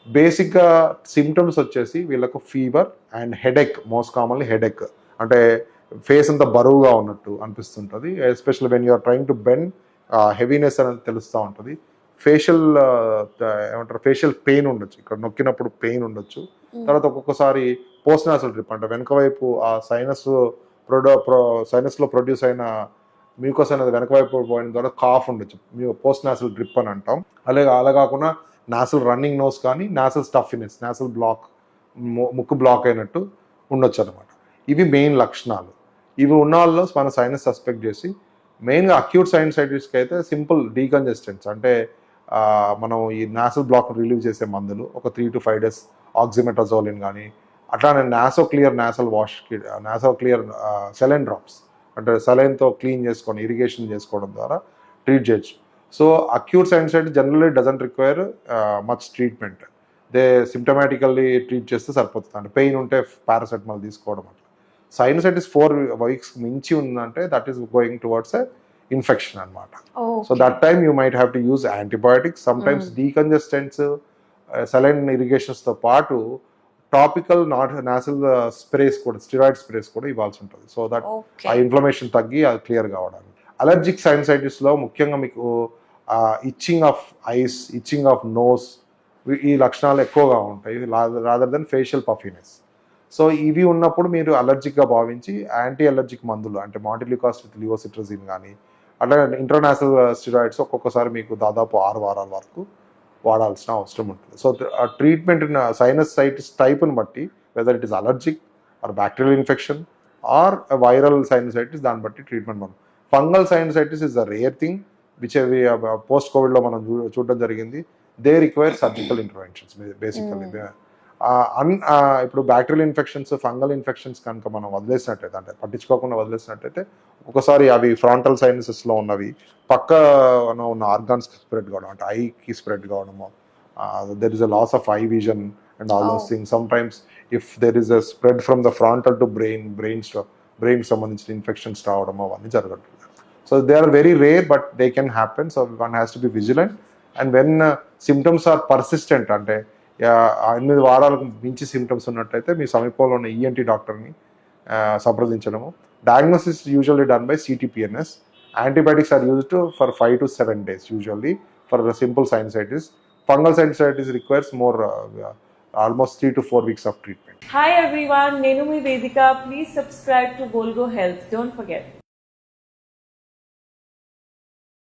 బేసిక్గా సిమ్టమ్స్ వచ్చేసి వీళ్ళకు fever and headache, most commonly headache, అంటే ఫేస్ అంతా బరువుగా ఉన్నట్టు అనిపిస్తుంటుంది. Especially when you're trying to bend heaviness అనేది తెలుస్తూ ఉంటుంది. ఫేషియల్ ఏమంటారు, ఫేషియల్ పెయిన్ ఉండొచ్చు, ఇక్కడ నొక్కినప్పుడు పెయిన్ ఉండొచ్చు. తర్వాత ఒక్కొక్కసారి పోస్ట్ నాసల్ డ్రిప్, అంటే వెనక వైపు ఆ సైనస్లో ప్రొడ్యూస్ అయిన మ్యూకస్ అనేది వెనక వైపు పోయిన ద్వారా కాఫ్ ఉండొచ్చు, పోస్ట్ నాసల్ డ్రిప్ అని అంటాం. అలా కాకుండా నాసల్ రన్నింగ్ నోస్ కానీ నాసల్ స్టఫినెస్, నాసల్ బ్లాక్, ముక్కు బ్లాక్ అయినట్టు ఉండొచ్చు అనమాట. ఇవి మెయిన్ లక్షణాలు. ఇవి ఉన్న వాళ్ళలో మన సైనస్ సస్పెక్ట్ చేసి, మెయిన్గా అక్యూట్ సైనసైటిస్కి అయితే సింపుల్ డీకంజెస్టెంట్స్, అంటే మనం ఈ నాసల్ బ్లాక్ రిలీవ్ చేసే మందులు ఒక 3 to 5 days ఆక్సిమెట్రజోలిన్ కానీ, అట్లానే నాసో క్లియర్ సెలైన్ డ్రాప్స్, అంటే సెలైన్తో క్లీన్ చేసుకొని ఇరిగేషన్ చేసుకోవడం ద్వారా ట్రీట్ చేయొచ్చు. So acute sinusitis generally doesn't require much treatment. Symptomatically treat చేస్తే సరిపోతుంది, అంటే పెయిన్ ఉంటే పారాసెటమాల్ తీసుకోవడం అట్లా. సైనసైటిస్ 4 weeks మించి ఉందంటే that is going towards infection అనమాట. So that time you might have to use antibiotics, sometimes decongestants, saline ఇరిగేషన్స్తో పాటు టాపికల్ నాసల్ స్ప్రేస్ కూడా, స్టిరాయిడ్ స్ప్రేస్ కూడా ఇవ్వాల్సి ఉంటుంది. సో దట్ ఆ ఇన్ఫ్లమేషన్ తగ్గి అది క్లియర్ కావడానికి. అలర్జిక్ సైనసైటిస్లో ముఖ్యంగా మీకు itching of eyes, itching of nose, ఈ లక్షణాలు ఎక్కువగా ఉంటాయి rather than facial puffiness. So ఇవి ఉన్నప్పుడు మీరు అలర్జిక్గా భావించి యాంటీ అలర్జిక్ మందులు, అంటే మాంటిల్యూకాస్ట్ విత్ లివోసిట్రజిన్ కానీ, అట్లా ఇంటర్నేషనల్ స్టిరాయిడ్స్ ఒక్కొక్కసారి మీకు దాదాపు 6 వారాల వరకు వాడాల్సిన అవసరం ఉంటుంది. సో ఆ ట్రీట్మెంట్ సైనసైటిస్ టైప్ని బట్టి, whether it is allergic or bacterial infection or viral sinusitis, దాన్ని బట్టి ట్రీట్మెంట్ మనం. Fungal sinusitis is a rare thing which post కోవిడ్లో మనం చూడడం జరిగింది. They require surgical interventions basically. ఇప్పుడు బ్యాక్టీరియల్ ఇన్ఫెక్షన్స్, ఫంగల్ ఇన్ఫెక్షన్స్ కనుక మనం వదిలేసినట్టయితే, అంటే పట్టించుకోకుండా వదిలేసినట్టయితే, ఒక్కొక్కసారి అవి ఫ్రాంటల్ సైనసెస్లో ఉన్నవి పక్కన ఉన్న ఆర్గాన్స్కి స్ప్రెడ్ కావడం, అంటే ఐకి స్ప్రెడ్ కావడము, there is a loss of eye vision and all those things. Sometimes if there is a spread from the frontal to బ్రెయిన్కి సంబంధించిన ఇన్ఫెక్షన్స్ రావడం అవన్నీ జరగట్లేదు. So they are very rare but they can happen. So one has to be vigilant. And when symptoms are persistent, అంటే 8 వారాలకు మించి symptoms ఉన్నట్టయితే మీ సమీపంలో ఉన్న ఈఎన్టీ డాక్టర్ని సంప్రదించడము. Diagnosis usually done by CTPNS. Antibiotics are used for 5 to 7 days usually for the simple sinusitis. Fungal sinusitis requires more, almost 3 to 4 weeks of treatment. Hi everyone, Nenu mi Vedika. Please subscribe to Volgo Health. Don't forget.